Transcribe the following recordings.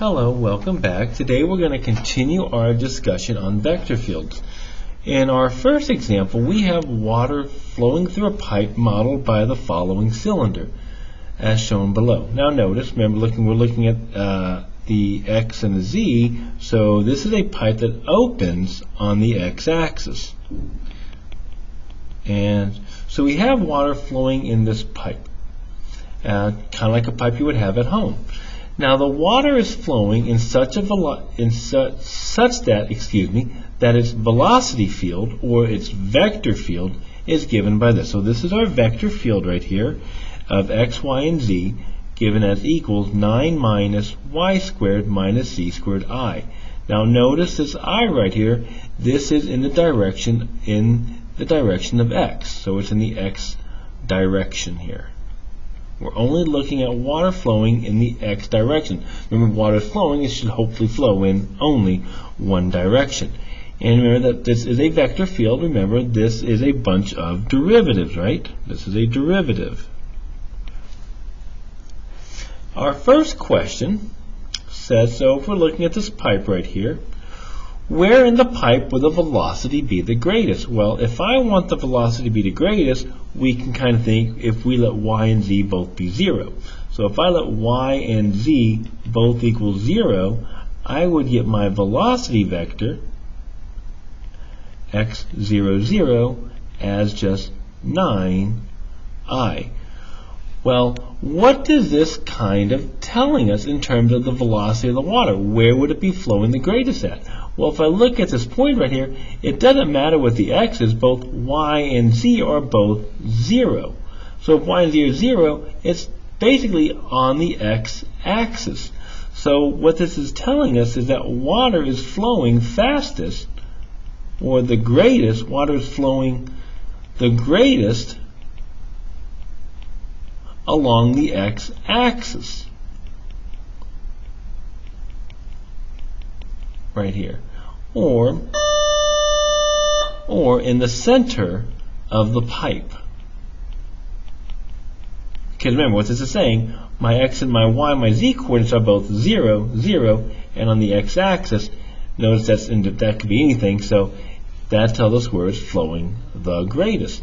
Hello, welcome back. Today we're going to continue our discussion on vector fields. In our first example, we have water flowing through a pipe modeled by the following cylinder, as shown below. Now notice, remember we're looking at the x and the z, so this is a pipe that opens on the x-axis. And so we have water flowing in this pipe, kind of like a pipe you would have at home. Now the water is flowing in such that its velocity field or its vector field is given by this. So this is our vector field right here of x, y, and z, given as equals 9 minus y squared minus z squared I. Now notice this I right here. This is in the direction of x. So it's in the x direction here. We're only looking at water flowing in the x direction. Remember, water is flowing, it should hopefully flow in only one direction. And remember that this is a vector field. Remember, this is a bunch of derivatives, right? This is a derivative. Our first question says, so if we're looking at this pipe right here, where in the pipe will the velocity be the greatest? Well, if I want the velocity to be the greatest, we can kind of think if we let y and z both be 0. So if I let y and z both equal 0, I would get my velocity vector, x, 0, 0, as just 9I. Well, what is this kind of telling us in terms of the velocity of the water? Where would it be flowing the greatest at? Well, if I look at this point right here, it doesn't matter what the x is. Both y and z are both 0. So if y and z are 0, it's basically on the x-axis. So what this is telling us is that water is flowing fastest, or the greatest. Water is flowing the greatest along the x-axis. Right here, or in the center of the pipe. Because remember what this is saying, my x and my y, my z coordinates are both 0, 0, and on the x-axis, notice that could be anything, so that tells us where it's flowing the greatest.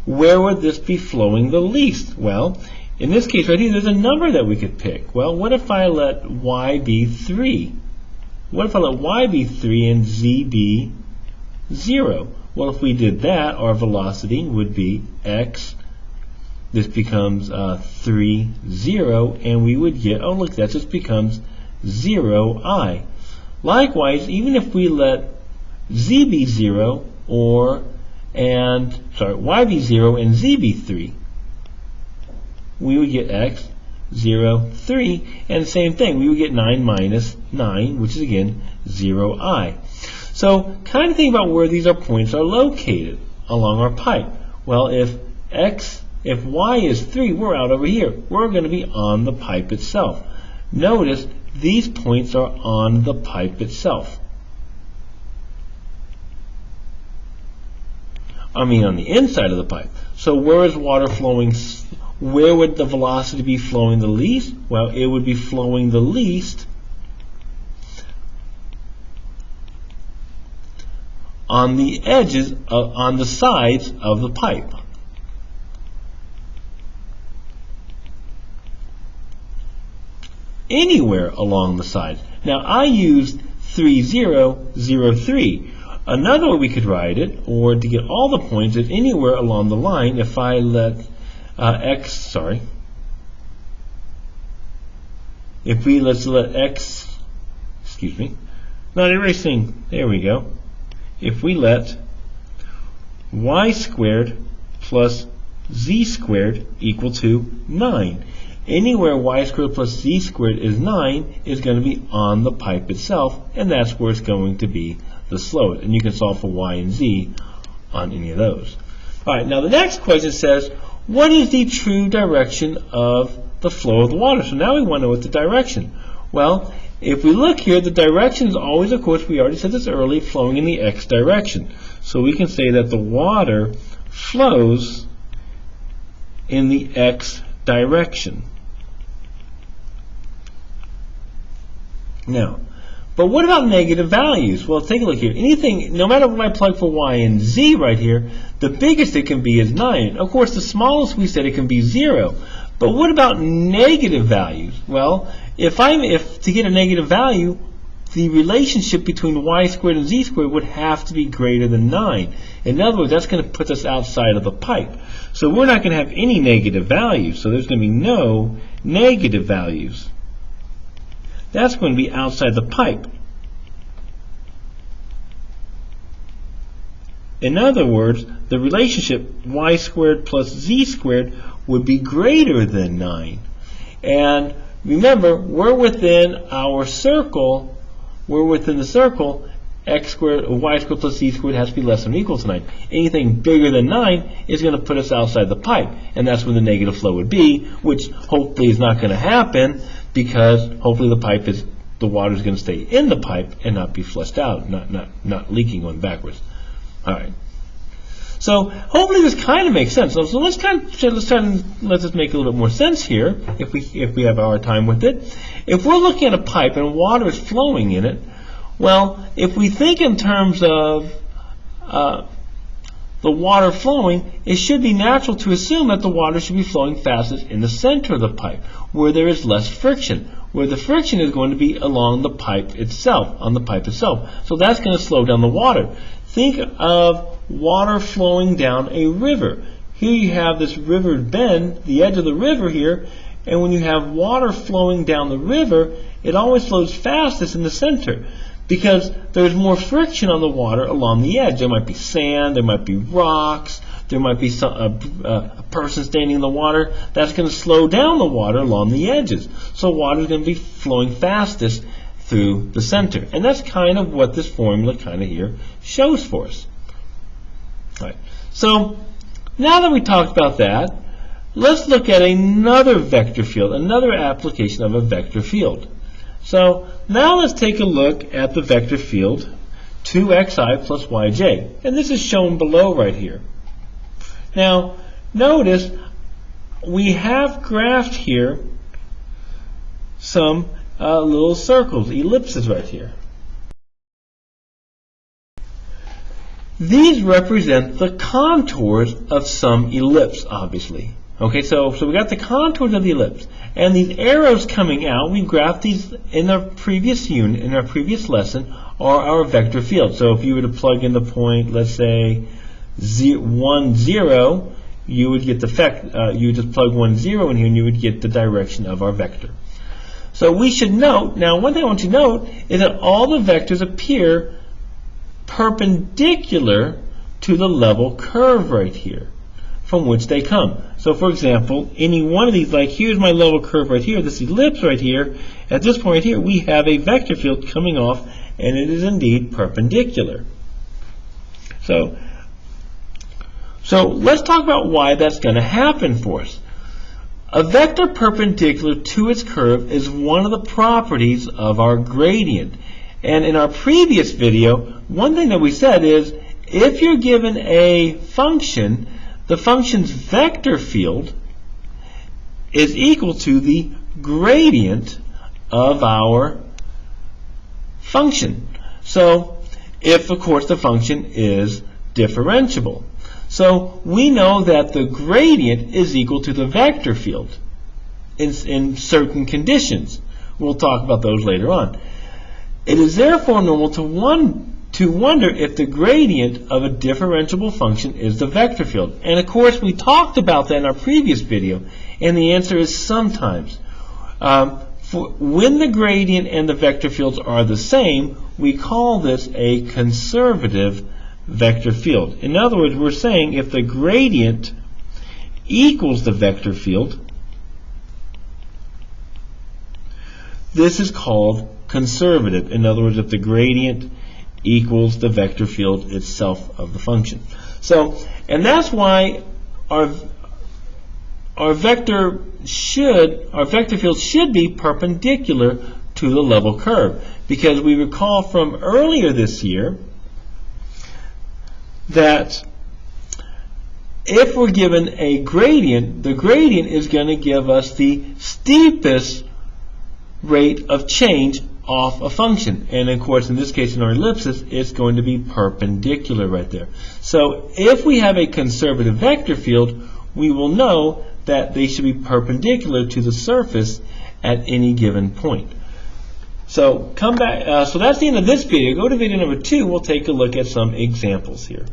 Where would this be flowing the least? Well, in this case right here, there's a number that we could pick. Well, what if I let y be 3? What if I let y be 3 and z be 0? Well, if we did that, our velocity would be x. This becomes 3, 0, and we would get, oh look, that just becomes 0I. Likewise, even if we let z be 0, y be 0 and z be 3, we would get x, 0, 3, and same thing, we would get 9 minus 9, which is again 0I. So kind of think about where these points are located along our pipe. Well, if y is 3, we're out over here. We're going to be on the pipe itself. Notice these points are on the pipe itself. I mean on the inside of the pipe. So where is water flowing? Where would the velocity be flowing the least? Well, it would be flowing the least on the edges, on the sides of the pipe. Anywhere along the sides. Now, I used 3, 0, 0, 3. Another way we could write it, or to get all the points, is anywhere along the line. If I let let's let x, not erasing, there we go. If we let y squared plus z squared equal to 9. Anywhere y squared plus z squared is 9 is going to be on the pipe itself, and that's where it's going to be the slowest. And you can solve for y and z on any of those. Alright, now the next question says, what is the true direction of the flow of the water? So now we want to know what the direction. Well, if we look here, the direction is always, of course, we already said this early, flowing in the x direction. So we can say that the water flows in the x direction. Now, but what about negative values? Well, take a look here. Anything, no matter what I plug for y and z right here, the biggest it can be is 9. Of course, the smallest we said it can be 0. But what about negative values? Well, if to get a negative value, the relationship between y squared and z squared would have to be greater than 9. In other words, that's going to put us outside of the pipe. So we're not going to have any negative values. So there's going to be no negative values. That's going to be outside the pipe. In other words, the relationship y squared plus z squared would be greater than 9. And remember, we're within our circle. We're within the circle. X squared or y squared plus z squared has to be less than or equal to 9. Anything bigger than 9 is going to put us outside the pipe. And that's when the negative flow would be, which hopefully is not going to happen, because hopefully the water is going to stay in the pipe and not be flushed out, not leaking going backwards. All right. So hopefully this kind of makes sense. So let's try and let this make a little bit more sense here, if we have our time with it. If we're looking at a pipe and water is flowing in it, well, if we think in terms of the water flowing, it should be natural to assume that the water should be flowing fastest in the center of the pipe, where there is less friction, where the friction is going to be along the pipe itself, on the pipe itself. So that's going to slow down the water. Think of water flowing down a river. Here you have this river bend, the edge of the river here, and when you have water flowing down the river, it always flows fastest in the center, because there's more friction on the water along the edge. There might be sand, there might be rocks, there might be a person standing in the water. That's going to slow down the water along the edges. So water is going to be flowing fastest through the center. And that's kind of what this formula kind of here shows for us. All right. So now that we talked about that, let's look at another vector field, another application of a vector field. So now let's take a look at the vector field 2xi plus yj. And this is shown below right here. Now, notice we have graphed here some little circles, ellipses right here. These represent the contours of some ellipse, obviously. Okay, so we got the contours of the ellipse, and these arrows coming out, we graphed these in our previous unit, in our previous lesson, are our vector field. So if you were to plug in the point, let's say 1, 0, you would get the you would just plug 1, 0 in here, and you would get the direction of our vector. So we should note, now one thing I want you to note is that all the vectors appear perpendicular to the level curve right here from which they come. So for example, any one of these, like here's my level curve right here, this ellipse right here, at this point here we have a vector field coming off, and it is indeed perpendicular. So let's talk about why that's going to happen for us. A vector perpendicular to its curve is one of the properties of our gradient. And in our previous video, one thing that we said is, if you're given a function, the function's vector field is equal to the gradient of our function. So, if, of course, the function is differentiable. So, we know that the gradient is equal to the vector field in certain conditions. We'll talk about those later on. It is therefore normal to wonder if the gradient of a differentiable function is the vector field. And of course, we talked about that in our previous video, and the answer is sometimes. When the gradient and the vector fields are the same, we call this a conservative vector field. In other words, we're saying if the gradient equals the vector field, this is called conservative. In other words, if the gradient equals the vector field itself of the function. So, and that's why our vector field should be perpendicular to the level curve, because we recall from earlier this year that if we're given a gradient, the gradient is going to give us the steepest rate of change off a function. And of course, in this case, in our ellipsis, it's going to be perpendicular right there. So if we have a conservative vector field, we will know that they should be perpendicular to the surface at any given point. So come back. So that's the end of this video. Go to video number 2. We'll take a look at some examples here.